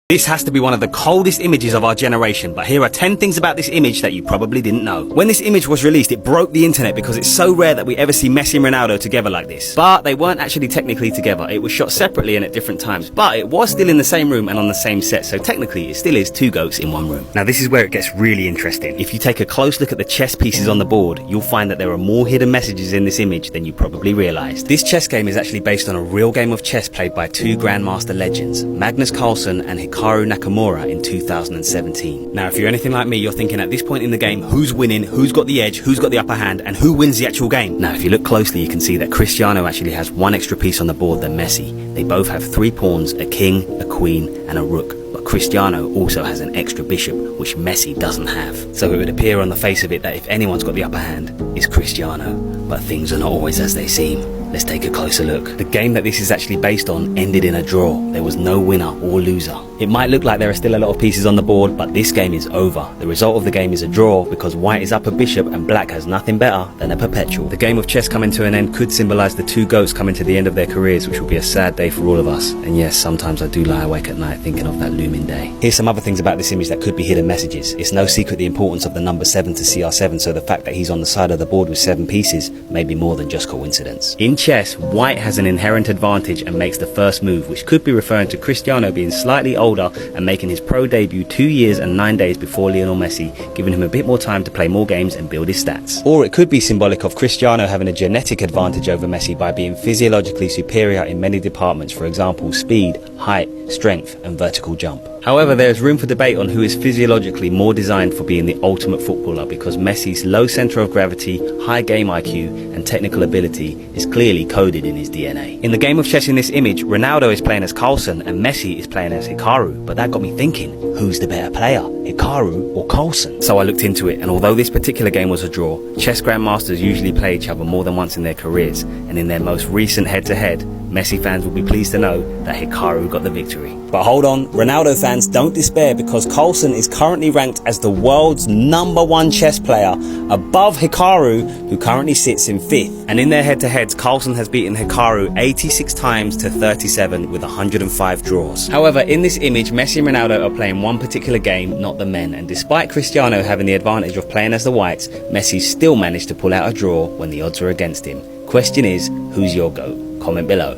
This has to be one of the coldest images of our generation, but here are 10 things about this image that you probably didn't know. When this image was released, it broke the internet because it's so rare that we ever see Messi and Ronaldo together like this. But they weren't actually technically together. It was shot separately and at different times, but it was still in the same room and on the same set, so technically it still is two goats in one room. Now this is where it gets really interesting. If you take a close look at the chess pieces on the board, you'll find that there are more hidden messages in this image than you probably realized. This chess game is actually based on a real game of chess played by two Grandmaster legends, Magnus Carlsen and Hikaru Nakamura in 2017. Now if you're anything like me, you're thinking at this point in the game, who's winning, who's got the edge, who's got the upper hand, and who wins the actual game? Now if you look closely, you can see that Cristiano actually has one extra piece on the board than Messi. They both have 3 pawns, a king, a queen, and a rook. But Cristiano also has an extra bishop, which Messi doesn't have. So it would appear on the face of it that if anyone's got the upper hand, it's Cristiano. But things are not always as they seem. Let's take a closer look. The game that this is actually based on ended in a draw. There was no winner or loser. It might look like there are still a lot of pieces on the board, but this game is over. The result of the game is a draw because white is up a bishop and black has nothing better than a perpetual. The game of chess coming to an end could symbolize the two goats coming to the end of their careers, which will be a sad day for all of us. And yes, sometimes I do lie awake at night thinking of that looming day. Here's some other things about this image that could be hidden messages. It's no secret the importance of the number 7 to CR7, so the fact that he's on the side of the board with 7 pieces may be more than just coincidence. In chess, white has an inherent advantage and makes the first move, which could be referring to Cristiano being slightly older and making his pro debut 2 years and 9 days before Lionel Messi, giving him a bit more time to play more games and build his stats. Or it could be symbolic of Cristiano having a genetic advantage over Messi by being physiologically superior in many departments, for example speed, height, strength and vertical jump. However, there is room for debate on who is physiologically more designed for being the ultimate footballer, because Messi's low centre of gravity, high game IQ and technical ability is clearly coded in his DNA. In the game of chess in this image, Ronaldo is playing as Carlsen and Messi is playing as Hikaru, but that got me thinking, who's the better player, Hikaru or Carlsen? So I looked into it, and although this particular game was a draw, chess grandmasters usually play each other more than once in their careers, and in their most recent head-to-head, Messi fans will be pleased to know that Hikaru got the victory. But hold on, Ronaldo fans, don't despair, because Carlsen is currently ranked as the world's #1 chess player, above Hikaru, who currently sits in 5th. And in their head-to-heads, Carlsen has beaten Hikaru 86 times to 37 with 105 draws. However, in this image, Messi and Ronaldo are playing one particular game, not the men, and despite Cristiano having the advantage of playing as the whites, Messi still managed to pull out a draw when the odds were against him. Question is, who's your GOAT? Comment below.